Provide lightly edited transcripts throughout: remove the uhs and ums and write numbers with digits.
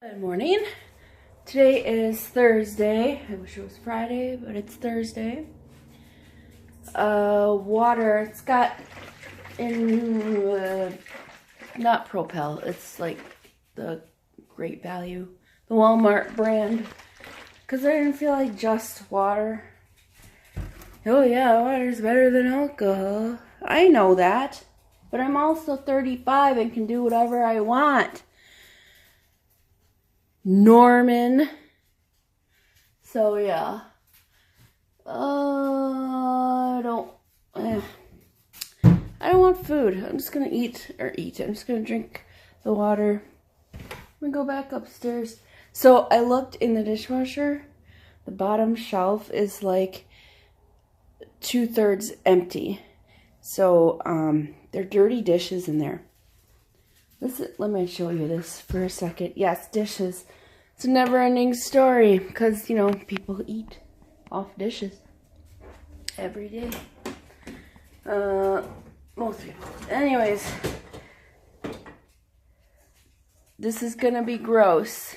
Good morning. Today is Thursday. I wish it was Friday, but it's Thursday. Water. It's got not Propel. It's like the Great Value, the Walmart brand. Because I didn't feel like just water. Oh yeah, water's better than alcohol. I know that. But I'm also 35 and can do whatever I want. Norman. So yeah. I don't want food. I'm just gonna eat. I'm just gonna drink the water. I'm gonna go back upstairs. So I looked in the dishwasher. The bottom shelf is like 2/3 empty. So there are dirty dishes in there. Let me show you this for a second. Yes, dishes. It's a never-ending story because, you know, people eat off dishes every day. Most people. Anyways, this is gonna be gross.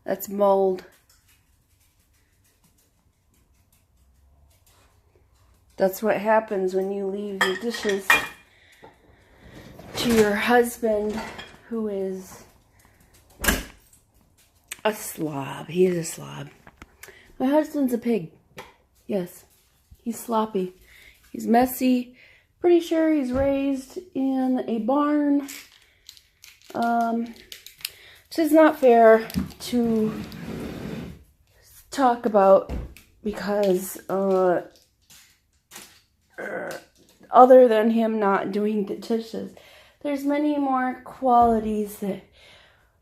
That's mold. That's what happens when you leave your dishes to your husband, who is a slob. He is a slob. My husband's a pig. Yes. He's sloppy. He's messy. Pretty sure he's raised in a barn. Which is not fair to talk about because, other than him not doing the dishes, there's many more qualities that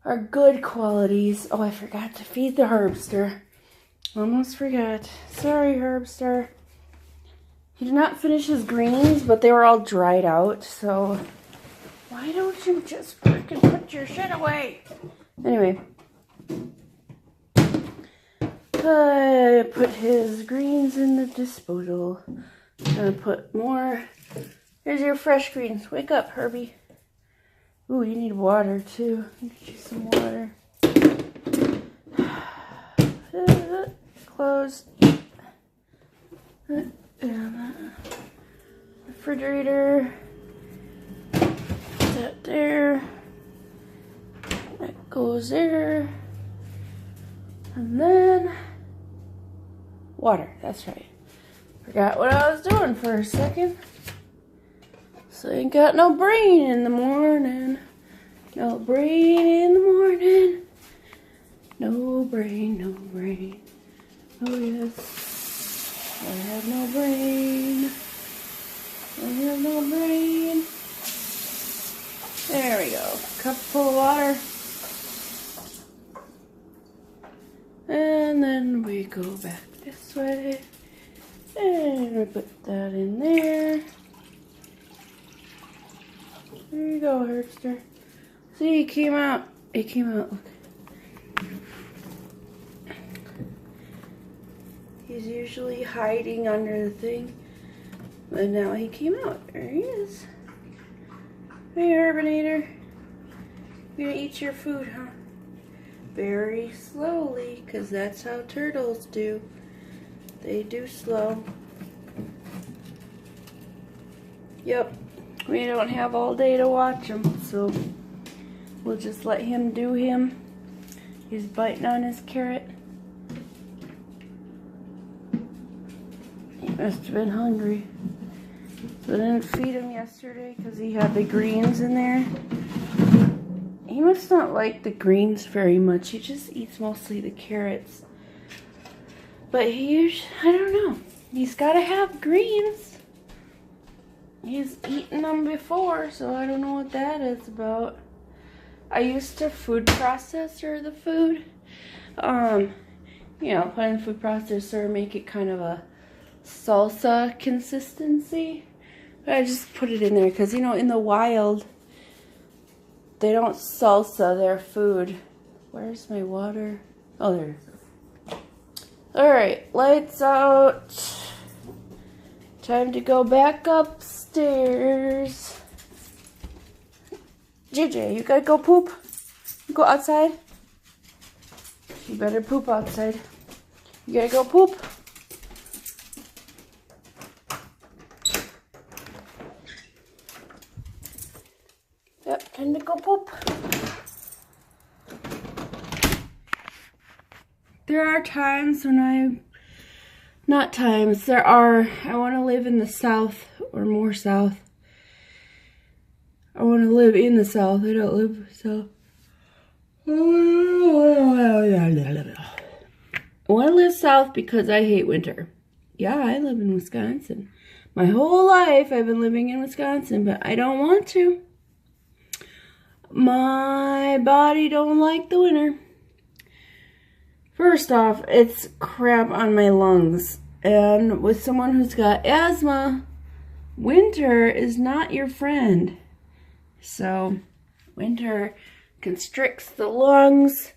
are good qualities. Oh, I forgot to feed the Herbster. Almost forgot. Sorry, Herbster. He did not finish his greens, but they were all dried out, so why don't you just freaking put your shit away? Anyway, I put his greens in the disposal. Gonna put more. Here's your fresh greens. Wake up, Herbie. Ooh, you need water too. Get you some water. Close. Refrigerator. That there. That goes there. And then water. That's right. Forgot what I was doing for a second. So ain't got no brain in the morning. No brain in the morning. No brain, no brain. Oh yes. I have no brain. I have no brain. There we go. Cup full of water. And then we go back this way. And we put that in there. There you go, Herbster. See, it came out. It came out. Look. He's usually hiding under the thing. But now he came out. There he is. Hey, Herbinator. You're gonna eat your food, huh? Very slowly, because that's how turtles do. They do slow. Yep. We don't have all day to watch him, so we'll just let him do him. He's biting on his carrot. He must have been hungry. So I didn't feed him yesterday because he had the greens in there. He must not like the greens very much. He just eats mostly the carrots. But I don't know. He's got to have greens. He's eaten them before, so I don't know what that is about. I used to food processor the food. You know, put in the food processor, make it kind of a salsa consistency. But I just put it in there because, you know, in the wild, they don't salsa their food. Where's my water? Oh, there it is. Alright, lights out. Time to go back upstairs. JJ, you gotta go poop. Go outside. You better poop outside. You gotta go poop. Yep, time to go poop. There are times when I want to live in the South or more South. I want to live in the South. I don't live in the South. I want to live South because I hate winter. Yeah, I live in Wisconsin. My whole life I've been living in Wisconsin, but I don't want to. My body don't like the winter. First off, it's crap on my lungs. And with someone who's got asthma, winter is not your friend. So, winter constricts the lungs,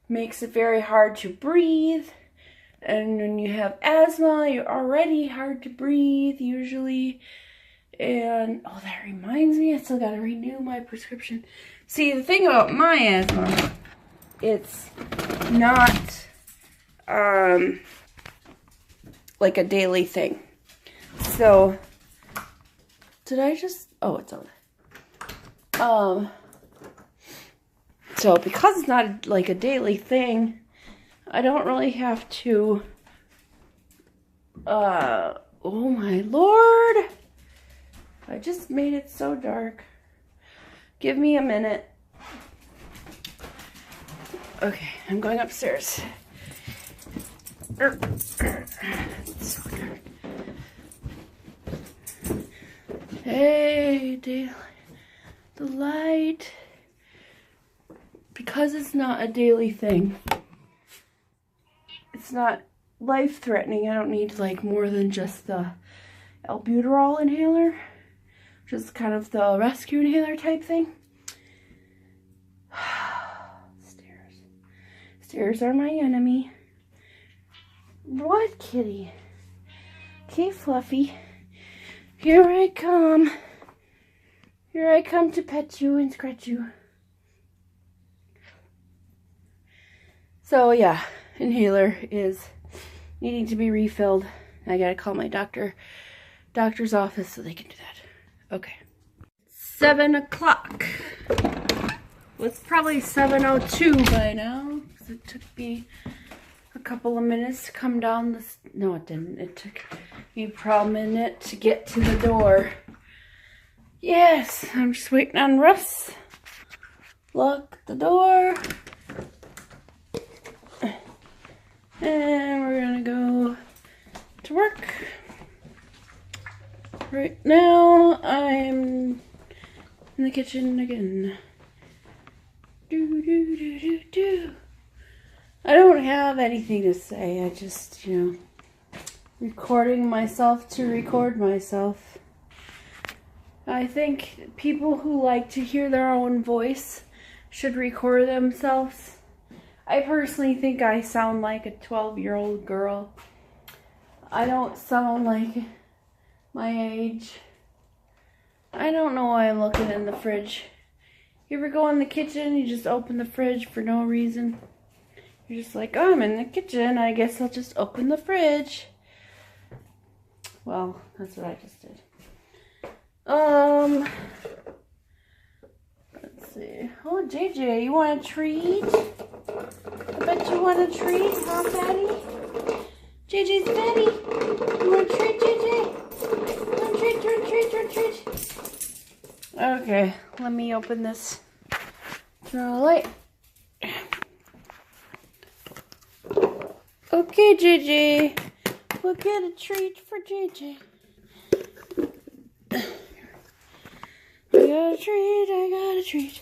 makes it very hard to breathe. And when you have asthma, you're already hard to breathe, usually. And, oh, that reminds me, I still got to renew my prescription. See, the thing about my asthma, it's not like a daily thing. So did I just, oh, it's on. So because it's not like a daily thing, I don't really have to oh my Lord, I just made it so dark. Give me a minute. Okay, I'm going upstairs. It's so dark. Hey, daylight. The light. Because it's not a daily thing. It's not life-threatening. I don't need like more than just the albuterol inhaler. Just kind of the rescue inhaler type thing. Stairs. Stairs are my enemy. What, kitty? Okay, Fluffy. Here I come. Here I come to pet you and scratch you. So yeah, inhaler is needing to be refilled. I gotta call my doctor's office so they can do that. Okay. 7 o'clock. Well, it's probably 7:02 by now, because it took me a couple of minutes to come down this. No, it didn't. It took me probably a minute to get to the door. Yes, I'm just waiting on Russ. Lock the door. And we're gonna go to work. Right now, I'm in the kitchen again. I don't have anything to say. I just, recording myself to record myself. I think people who like to hear their own voice should record themselves. I personally think I sound like a 12-year-old girl. I don't sound like my age. I don't know why I'm looking in the fridge. You ever go in the kitchen, you just open the fridge for no reason? You're just like, oh, I'm in the kitchen, I guess I'll just open the fridge. Well, that's what I just did. Let's see. Oh, JJ, you want a treat? I bet you want a treat, huh, Fatty? JJ's Fatty. You want a treat, JJ? Want a treat. Okay, let me open this. Turn on the light. Okay, JJ. We'll get a treat for JJ. I got a treat.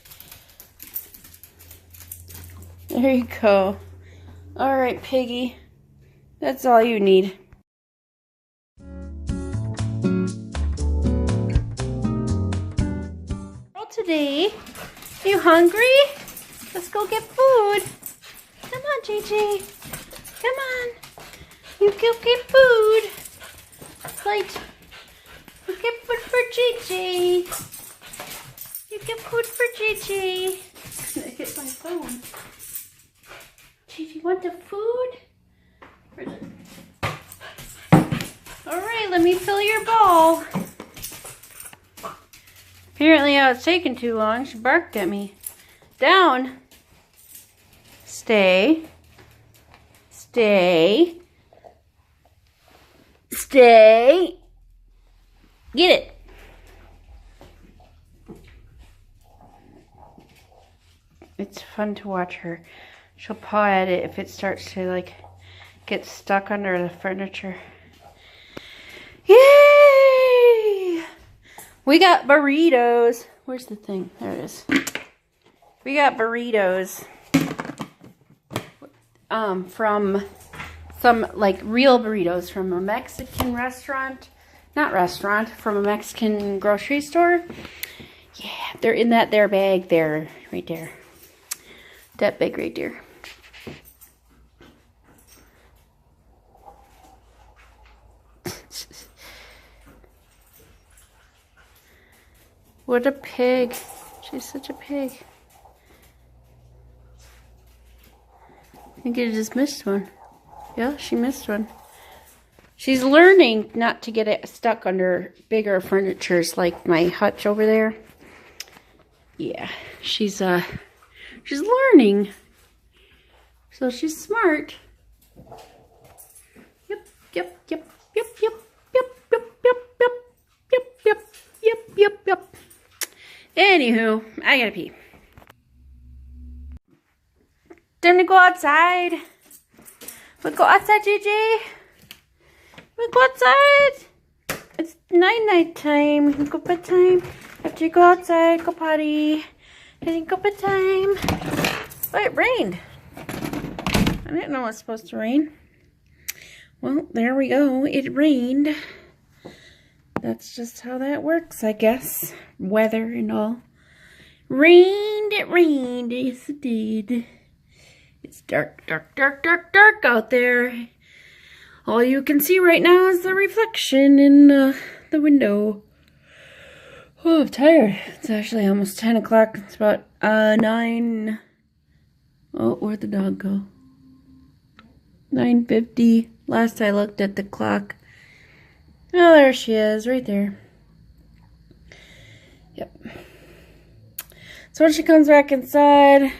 There you go. Alright, Piggy. That's all you need. Well, today, you hungry? Let's go get food. Come on, JJ. Come on. You go get food. Right. We'll get food for JJ. You get food for Gigi. I'm gonna hit my phone. Gigi, want the food? Where is it? Alright, let me fill your bowl. Apparently I was taking too long. She barked at me. Down. Stay. Stay. Stay. Get it. It's fun to watch her. She'll paw at it if it starts to like get stuck under the furniture. Yay! We got burritos. Where's the thing? There it is. We got burritos. From some like real burritos from a Mexican restaurant. Not restaurant, from a Mexican grocery store. Yeah, they're in that there bag there, right there. That bag right there. What a pig. She's such a pig. I think I just missed one. Yeah, she missed one. She's learning not to get it stuck under bigger furnitures like my hutch over there. Yeah, she's learning. So she's smart. Yep, yep, yep, yep, yep, yep, yep, yep, yep, yep, yep, yep, yep, yep. Anywho, I gotta pee. Time to go outside. We go outside, Gigi. We go outside. It's night time. Go bedtime. After you go outside, go potty. And then go bedtime. Oh, it rained. I didn't know it was supposed to rain. Well, there we go. It rained. That's just how that works, I guess. Weather and all. Rained, it rained. Yes, it did. It's dark, dark, dark, dark, dark out there. All you can see right now is the reflection in the window. Oh, I'm tired. It's actually almost 10 o'clock. It's about 9. Oh, where'd the dog go? 9:50. Last I looked at the clock. Oh, there she is, right there. Yep. So when she comes back inside,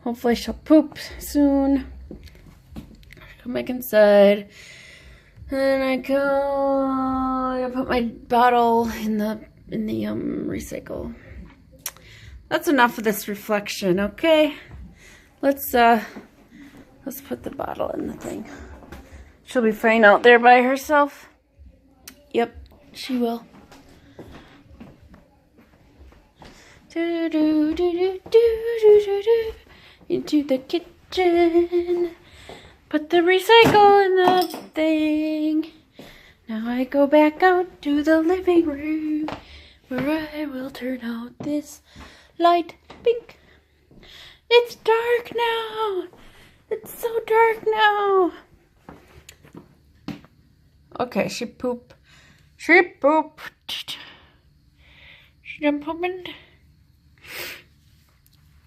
hopefully she'll poop soon. Come back inside. And I put my bottle in the recycle. That's enough of this reflection, okay? Let's put the bottle in the thing. She'll be fine out there by herself. Yep, she will. Into the kitchen. Put the recycle in the thing. Now I go back out to the living room where I will turn out this light pink. It's dark now. It's so dark now. Okay, she pooped. She pooped. She done pooping.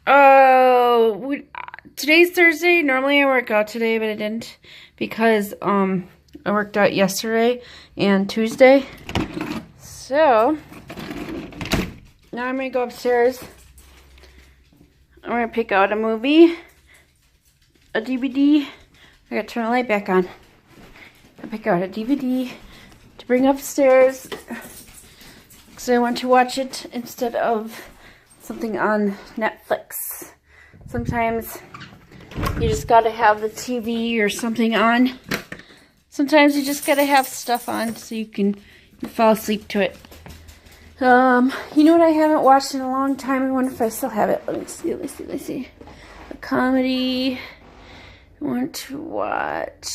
Oh, today's Thursday. Normally I work out today, but I didn't because I worked out yesterday and Tuesday. So now I'm gonna go upstairs. I'm gonna pick out a movie, a DVD. I gotta turn the light back on. I pick out a DVD to bring upstairs because I want to watch it instead of something on Netflix. Sometimes you just gotta have the TV or something on. Sometimes you just gotta have stuff on so you can fall asleep to it. You know what I haven't watched in a long time? I wonder if I still have it. Let me see. A comedy. I want to watch.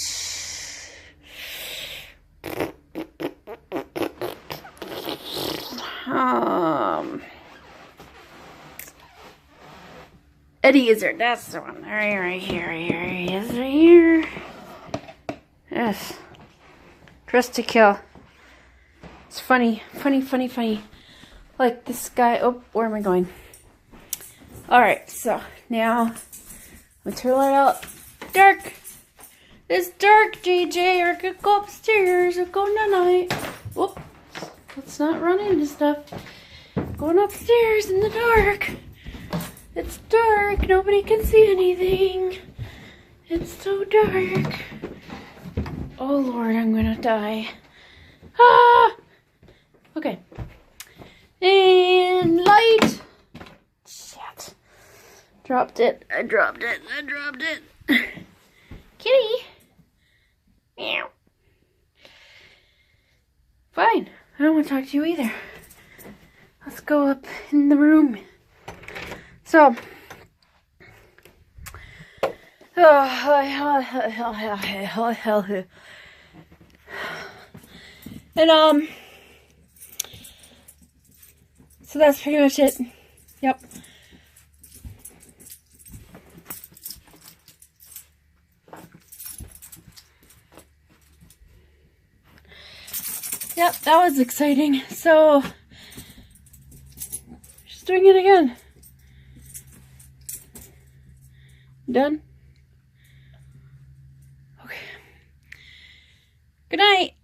Eddie Izzard, that's the one. Right here. He is right here. Yes. Dressed to Kill. It's funny. like the sky. Oh, where am I going? Alright, so now I'm gonna turn the light out. Dark! It's dark, JJ. Or I could go upstairs or go night. Whoop. Let's not run into stuff. Going upstairs in the dark. It's dark. Nobody can see anything. It's so dark. Oh Lord, I'm gonna die. Ah! Okay. And light. Shit. Dropped it. I dropped it. Kitty. Meow. Fine. I don't want to talk to you either. Let's go up in the room. So. And so that's pretty much it. Yep. Yep, that was exciting. So, just doing it again. Done? Okay. Good night.